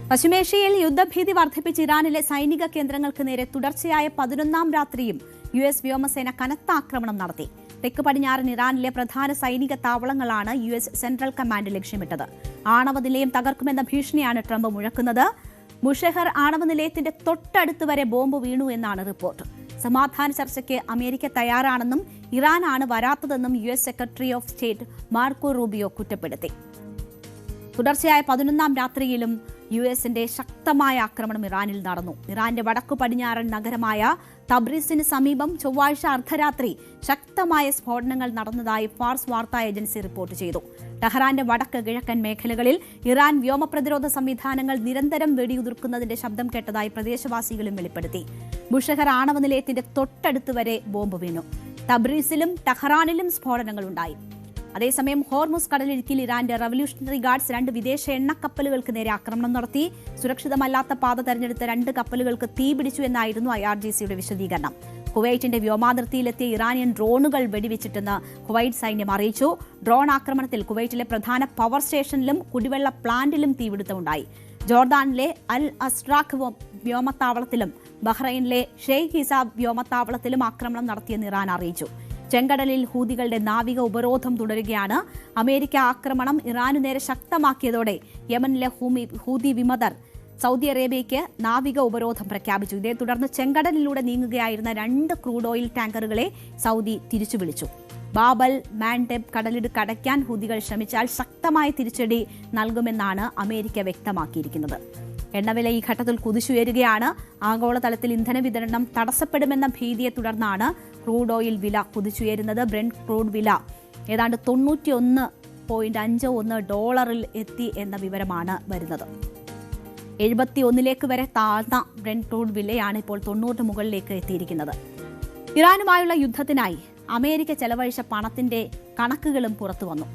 പശ്ചിമേഷ്യയിൽ യുദ്ധഭീതി വർദ്ധിപ്പിച്ച് ഇറാനിലെ സൈനിക കേന്ദ്രങ്ങൾക്ക് നേരെ തുടർച്ചയായ 11ാം രാത്രിയും യുഎസ് വ്യോമസേന കനത്ത ആക്രമണം നടത്തി. തെക്ക് പടിഞ്ഞാറൻ ഇറാനിലെ പ്രധാന സൈനിക താവളങ്ങളാണ് യുഎസ് സെൻട്രൽ കമാൻഡ് ലക്ഷ്യമിട്ടത്. ആണവ നിലയം തകർക്കുമെന്ന ഭീഷണിയാണ് ട്രംപ് മുഴക്കുന്നത്. മുഷഹർ ആണവ നിലയത്തിന്റെ തൊട്ടടുത്ത് വരെ ബോംബ് വീണു എന്നാണ് റിപ്പോർട്ട്. സമാധാന ചർച്ചയ്ക്ക് അമേരിക്ക തയ്യാറാണെന്നും ഇറാനാണ് വരാത്തതെന്നും US secretary of state Marco Rubio കുറ്റപ്പെടുത്തി. തുടർച്ചയായ 11ാം രാത്രിയിലും യുഎസിന്റെ ശക്തമായ ആക്രമണം ഇറാനിൽ നടന്നു. ഇറാന്റെ വടക്കു പടിഞ്ഞാറൻ നഗരമായ തബ്രീസിന് സമീപം ചൊവ്വാഴ്ച അർദ്ധരാത്രി ശക്തമായ സ്ഫോടനങ്ങൾ നടന്നതായി ഫാർസ് വാർത്താ ഏജൻസി റിപ്പോർട്ട് ചെയ്തു. ടെഹ്റാന്റെ വടക്ക് കിഴക്കൻ മേഖലകളിൽ ഇറാൻ വ്യോമ പ്രതിരോധ സംവിധാനങ്ങൾ നിരന്തരം വെടിയുതിർക്കുന്നതിന്റെ ശബ്ദം കേട്ടതായി പ്രദേശവാസികളും വെളിപ്പെടുത്തി. മുഷഹർ ആണവ നിലയത്തിന്റെ തൊട്ടടുത്ത് വരെ ബോംബ് വീണു. തബ്രീസിലും ടെഹ്റാനിലും സ്ഫോടനങ്ങളുണ്ടായി. അതേസമയം ഹോർമുസ് കടലിടുക്കിൽ ഇറാന്റെ റവല്യൂഷണറി ഗാർഡ്സ് 2 വിദേശ എണ്ണക്കപ്പലുകൾക്ക് നേരെ ആക്രമണം നടത്തി. സുരക്ഷിതമല്ലാത്ത പാത തെരഞ്ഞെടുത്ത 2 കപ്പലുകൾക്ക് തീപിടിച്ചു എന്നായിരുന്നു IRGCയുടെ വിശദീകരണം. കുവൈറ്റിന്റെ വ്യോമാതിർത്തിയിലെത്തിയ ഇറാനിയൻ ഡ്രോണുകൾ വെടിവെച്ചിട്ടെന്ന് കുവൈറ്റ് സൈന്യം അറിയിച്ചു. ഡ്രോൺ ആക്രമണത്തിൽ കുവൈറ്റിലെ പ്രധാന പവർ സ്റ്റേഷനിലും കുടിവെള്ള പ്ലാന്റിലും തീപിടുത്തമുണ്ടായി. ജോർദാനിലെ അൽ അസ്ട്രാഖ് വ്യോമത്താവളത്തിലും ബഹ്റൈനിലെ ഷെയ്ഖ് ഹിസാബ് വ്യോമത്താവളത്തിലും ആക്രമണം നടത്തിയെന്ന് ഇറാൻ അറിയിച്ചു. ചെങ്കടലിൽ ഹൂതികളുടെ നാവിക ഉപരോധം തുടരുകയാണ്. അമേരിക്ക ആക്രമണം ഇറാനു നേരെ ശക്തമാക്കിയതോടെ യമനിലെ ഹൂതി വിമതർ സൗദി അറേബ്യയ്ക്ക് നാവിക ഉപരോധം പ്രഖ്യാപിച്ചു. ഇതേ തുടർന്ന് ചെങ്കടലിലൂടെ നീങ്ങുകയായിരുന്ന 2 ക്രൂഡ് ഓയിൽ ടാങ്കറുകളെ സൗദി തിരിച്ചുവിളിച്ചു. ബാബൽ മാൻഡെബ് കടലിടുക്ക് അടയ്ക്കാൻ ഹൂതികൾ ശ്രമിച്ചാൽ ശക്തമായ തിരിച്ചടി നൽകുമെന്നാണ് അമേരിക്ക വ്യക്തമാക്കിയിരിക്കുന്നത്. എണ്ണവില ഈ ഘട്ടത്തിൽ കുതിച്ചുയരുകയാണ്. ആഗോളതലത്തിൽ ഇന്ധന വിതരണം തടസ്സപ്പെടുമെന്ന ഭീതിയെ തുടർന്നാണ് ക്രൂഡ് ഓയിൽ വില കുതിച്ചുയരുന്നത്. ബ്രെന്റ് ക്രൂഡ് വില ഏതാണ്ട് $91.51 എത്തി എന്ന വിവരമാണ് വരുന്നത്. 71 വരെ താഴ്ന്ന ബ്രെന്റ് ക്രൂഡ് വിലയാണ് ഇപ്പോൾ 90 മുകളിലേക്ക് എത്തിയിരിക്കുന്നത്. ഇറാനുമായുള്ള യുദ്ധത്തിനായി അമേരിക്ക ചെലവഴിച്ച പണത്തിന്റെ കണക്കുകളും പുറത്തുവന്നു.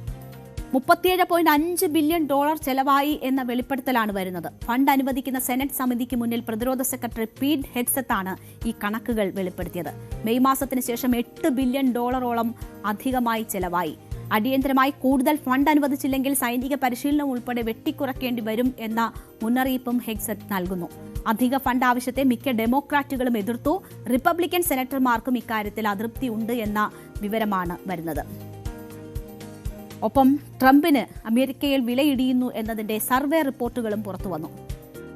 $37.5 ബില്യൺ ചെലവായി എന്ന വെളിപ്പെടുത്തലാണ് വരുന്നത്. ഫണ്ട് അനുവദിക്കുന്ന സെനറ്റ് സമിതിക്ക് മുന്നിൽ പ്രതിരോധ സെക്രട്ടറി പീറ്റ് ഹെഗ്സെത്താണ് ഈ കണക്കുകൾ വെളിപ്പെടുത്തിയത്. മെയ് മാസത്തിന് ശേഷം $8 ബില്യൺ അധികമായി ചെലവായി. അടിയന്തരമായി കൂടുതൽ ഫണ്ട് അനുവദിച്ചില്ലെങ്കിൽ സൈനിക പരിശീലനം ഉൾപ്പെടെ വെട്ടിക്കുറയ്ക്കേണ്ടി വരും എന്ന മുന്നറിയിപ്പും ഹെഗ്സെറ്റ് നൽകുന്നു. അധിക ഫണ്ട് ആവശ്യത്തെ മിക്ക ഡെമോക്രാറ്റുകളും എതിർത്തു. റിപ്പബ്ലിക്കൻ സെനറ്റർമാർക്കും ഇക്കാര്യത്തിൽ അതൃപ്തിയുണ്ട് എന്ന വിവരമാണ് വരുന്നത്. ഒപ്പം ട്രംപിന് അമേരിക്കയിൽ വിലയിടിയുന്നു എന്നതിന്റെ സർവേ റിപ്പോർട്ടുകളും പുറത്തുവന്നു.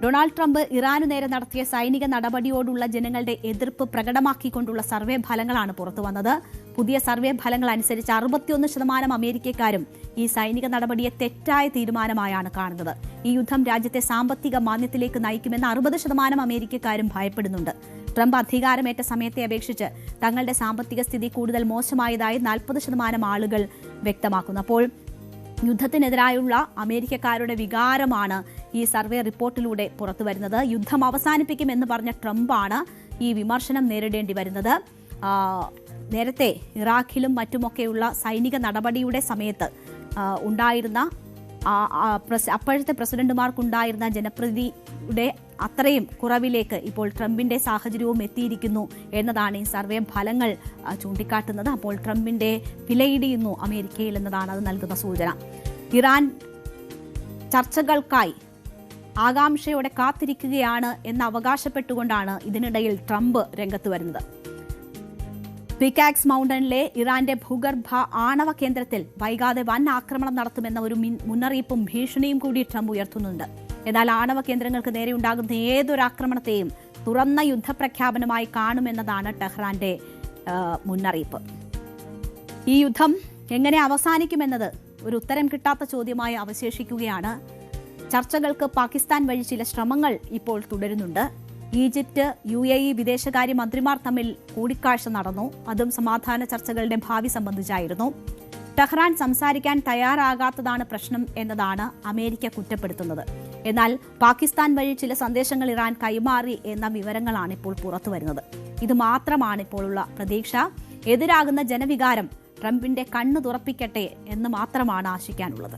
ഡൊണാൾഡ് ട്രംപ് ഇറാനു നേരെ നടത്തിയ സൈനിക നടപടിയോടുള്ള ജനങ്ങളുടെ എതിർപ്പ് പ്രകടമാക്കിക്കൊണ്ടുള്ള സർവേ ഫലങ്ങളാണ് പുറത്തുവന്നത്. പുതിയ സർവേ ഫലങ്ങൾ അനുസരിച്ച് 61% അമേരിക്കക്കാരും ഈ സൈനിക നടപടിയെ തെറ്റായ തീരുമാനമായാണ് കാണുന്നത്. ഈ യുദ്ധം രാജ്യത്തെ സാമ്പത്തിക മാന്ദ്യത്തിലേക്ക് നയിക്കുമെന്ന് 60% അമേരിക്കക്കാരും ഭയപ്പെടുന്നുണ്ട്. ട്രംപ് അധികാരമേറ്റ സമയത്തെ അപേക്ഷിച്ച് തങ്ങളുടെ സാമ്പത്തിക സ്ഥിതി കൂടുതൽ മോശമായതായി 40% ആളുകൾ വ്യക്തമാക്കുന്നു. അപ്പോൾ യുദ്ധത്തിനെതിരായുള്ള അമേരിക്കക്കാരുടെ വികാരമാണ് ഈ സർവേ റിപ്പോർട്ടിലൂടെ പുറത്തുവരുന്നത്. യുദ്ധം അവസാനിപ്പിക്കുമെന്ന് പറഞ്ഞ ട്രംപാണ് ഈ വിമർശനം നേരിടേണ്ടി വരുന്നത്. നേരത്തെ ഇറാഖിലും മറ്റുമൊക്കെയുള്ള സൈനിക നടപടിയുടെ സമയത്ത് ഉണ്ടായിരുന്ന അപ്പോഴത്തെ പ്രസിഡന്റുമാർക്കുണ്ടായിരുന്ന ജനപ്രീതിയുടെ അത്രയും കുറവിലേക്ക് ഇപ്പോൾ ട്രംപിന്റെ സാഹചര്യവും എത്തിയിരിക്കുന്നു എന്നതാണ് ഈ സർവേ ഫലങ്ങൾ ചൂണ്ടിക്കാട്ടുന്നത്. അപ്പോൾ ട്രംപിന്റെ വിലയിടിയുന്നു അമേരിക്കയിൽ എന്നതാണ് അത് നൽകുന്ന സൂചന. ഇറാൻ ചർച്ചകൾക്കായി ആകാംക്ഷയോടെ കാത്തിരിക്കുകയാണ് എന്ന് അവകാശപ്പെട്ടുകൊണ്ടാണ് ഇതിനിടയിൽ ട്രംപ് രംഗത്ത് വരുന്നത്. പിക്കാക്സ് മൗണ്ടനിലെ ഇറാന്റെ ഭൂഗർഭ ആണവ കേന്ദ്രത്തിൽ വൈകാതെ വൻ ആക്രമണം നടത്തുമെന്ന ഒരു മുന്നറിയിപ്പും ഭീഷണിയും കൂടി ട്രംപ് ഉയർത്തുന്നുണ്ട്. എന്നാൽ ആണവ കേന്ദ്രങ്ങൾക്ക് നേരെയുണ്ടാകുന്ന ഏതൊരു ആക്രമണത്തെയും തുറന്ന യുദ്ധപ്രഖ്യാപനമായി കാണുമെന്നതാണ് ടെഹ്റാന്റെ മുന്നറിയിപ്പ്. ഈ യുദ്ധം എങ്ങനെ അവസാനിക്കുമെന്നത് ഒരു ഉത്തരം കിട്ടാത്ത ചോദ്യമായി അവശേഷിക്കുകയാണ്. ചർച്ചകൾക്ക് പാകിസ്ഥാൻ വഴി ചില ശ്രമങ്ങൾ ഇപ്പോൾ തുടരുന്നുണ്ട്. ഈജിപ്ത്, UAE വിദേശകാര്യ മന്ത്രിമാർ തമ്മിൽ കൂടിക്കാഴ്ച നടന്നു. അതും സമാധാന ചർച്ചകളുടെ ഭാവി സംബന്ധിച്ചായിരുന്നു. ടെഹ്റാൻ സംസാരിക്കാൻ തയ്യാറാകാത്തതാണ് പ്രശ്നം എന്നതാണ് അമേരിക്ക കുറ്റപ്പെടുത്തുന്നത്. എന്നാൽ പാകിസ്ഥാൻ വഴി ചില സന്ദേശങ്ങൾ ഇറാൻ കൈമാറി എന്ന വിവരങ്ങളാണ് ഇപ്പോൾ പുറത്തുവരുന്നത്. ഇത് മാത്രമാണ് ഇപ്പോഴുള്ള പ്രതീക്ഷ. എതിരാകുന്ന ജനവികാരം ട്രംപിന്റെ കണ്ണു തുറപ്പിക്കട്ടെ എന്ന് മാത്രമാണ് ആശിക്കാനുള്ളത്.